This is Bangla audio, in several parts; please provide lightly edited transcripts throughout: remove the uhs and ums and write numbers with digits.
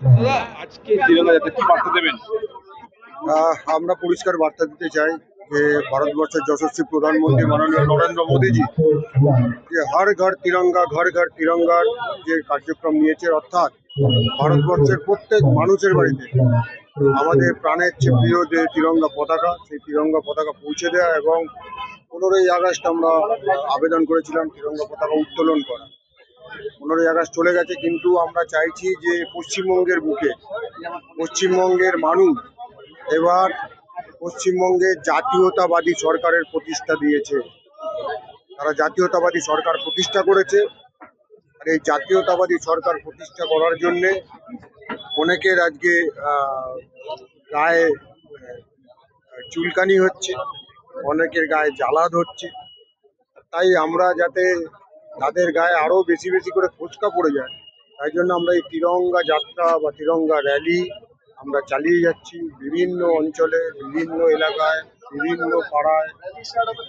দাদা, আজকে তিরঙ্গা যাত্রা কি বার্তা দেবেন? আমরা পরিষ্কার বার্তা দিতে চাই যে ভারতবর্ষের যশস্বী প্রধানমন্ত্রী মাননীয় নরেন্দ্র মোদীজি যে ঘর ঘর তিরঙ্গার যে কার্যক্রম নিয়েছে, অর্থাৎ ভারতবর্ষের প্রত্যেক মানুষের বাড়িতে আমাদের প্রাণের চেয়ে প্রিয় যে তিরঙ্গা পতাকা, সেই তিরঙ্গা পতাকা পৌঁছে দেওয়া এবং 15ই আগস্ট আমরা আবেদন করেছিলাম তিরঙ্গা পতাকা উত্তোলন করা। 15ই আগস্ট চলে গেছে, কিন্তু আমরা চাইছি যে পশ্চিমবঙ্গের বুকে পশ্চিমবঙ্গের মানুষ এবার পশ্চিমবঙ্গে জাতীয়তাবাদী সরকারের প্রতিষ্ঠা দিয়েছে। তারা জাতীয়তাবাদী সরকার প্রতিষ্ঠা করেছে। আর এই জাতীয়তাবাদী সরকার প্রতিষ্ঠা করার জন্যে অনেকের আজকে গায়ে চুলকানি হচ্ছে, অনেকের গায়ে জ্বালা ধরছে। তাই আমরা যাতে তাদের গায়ে আরো বেশি বেশি করে ফোঁচকা পড়ে যায়, তাই জন্য আমরা এই তিরঙ্গা যাত্রা বা তিরঙ্গা র্যালি আমরা চালিয়ে যাচ্ছি বিভিন্ন অঞ্চলে, বিভিন্ন এলাকায়, বিভিন্ন পাড়ায়,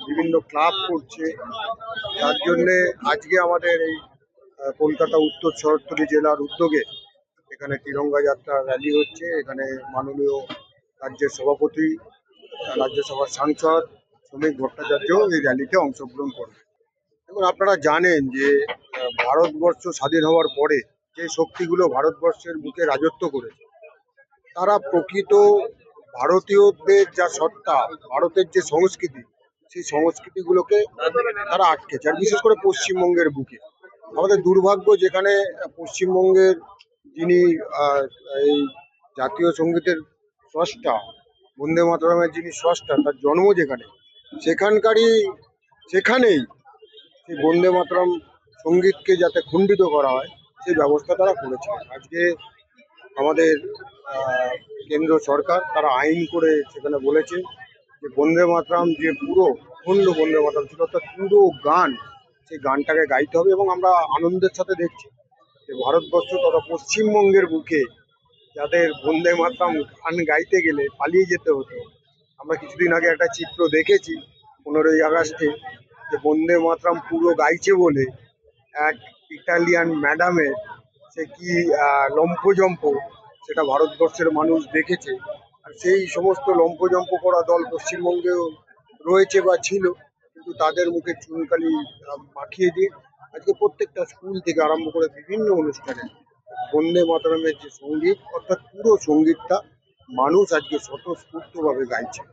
বিভিন্ন ক্লাব করছে। তার জন্যে আজকে আমাদের এই কলকাতা উত্তর শহরতলি জেলার উদ্যোগে এখানে তিরঙ্গা যাত্রা র্যালি হচ্ছে। এখানে মাননীয় রাজ্যের সভাপতি, রাজ্যসভার সাংসদ শ্রমিক ভট্টাচার্য এই র্যালিতে অংশগ্রহণ করবে। এবং আপনারা জানেন যে ভারতবর্ষ স্বাধীন হওয়ার পরে যে শক্তিগুলো ভারতবর্ষের বুকে রাজত্ব করেছে, তারা প্রকৃত ভারতীয়দের যা সত্তা, ভারতের যে সংস্কৃতি, সেই সংস্কৃতিগুলোকে তারা আটকেছে, আর বিশেষ করে পশ্চিমবঙ্গের বুকে। আমাদের দুর্ভাগ্য, যেখানে পশ্চিমবঙ্গের যিনি এই জাতীয় সঙ্গীতের স্রষ্টা, বন্দে মাতরমের যিনি স্রষ্টা, তার জন্ম যেখানে, সেখানেই সেই বন্দে মাতরম সঙ্গীতকে যাতে খণ্ডিত করা হয় সেই ব্যবস্থা তারা করেছে। আজকে আমাদের কেন্দ্র সরকার তারা আইন করে সেখানে বলেছে যে বন্দে মাতরম যে পুরো অখণ্ড বন্দে মাতরম ছিল, অর্থাৎ পুরো গান, সেই গানটাকে গাইতে হবে। এবং আমরা আনন্দের সাথে দেখছি যে ভারতবর্ষ তথা পশ্চিমবঙ্গের বুকে যাদের বন্দে মাতরম গান গাইতে গেলে পালিয়ে যেতে হতো। আমরা কিছুদিন আগে একটা চিত্র দেখেছি 15ই আগস্টে, যে বন্দে মাতরম পুরো গাইছে বলে এক ইটালিয়ান ম্যাডামের সে কি লম্ফজম্প, সেটা ভারতবর্ষের মানুষ দেখেছে। আর সেই সমস্ত লম্ফজম্প করা দল পশ্চিমবঙ্গেও রয়েছে বা ছিল, কিন্তু তাদের মুখে চুনকালি মাখিয়ে দিয়ে আজকে প্রত্যেকটা স্কুল থেকে আরম্ভ করে বিভিন্ন অনুষ্ঠানে বন্দে মাতরমের যে সঙ্গীত, অর্থাৎ পুরো সঙ্গীতটা মানুষ আজকে স্বতঃস্ফূর্তভাবে গাইছে।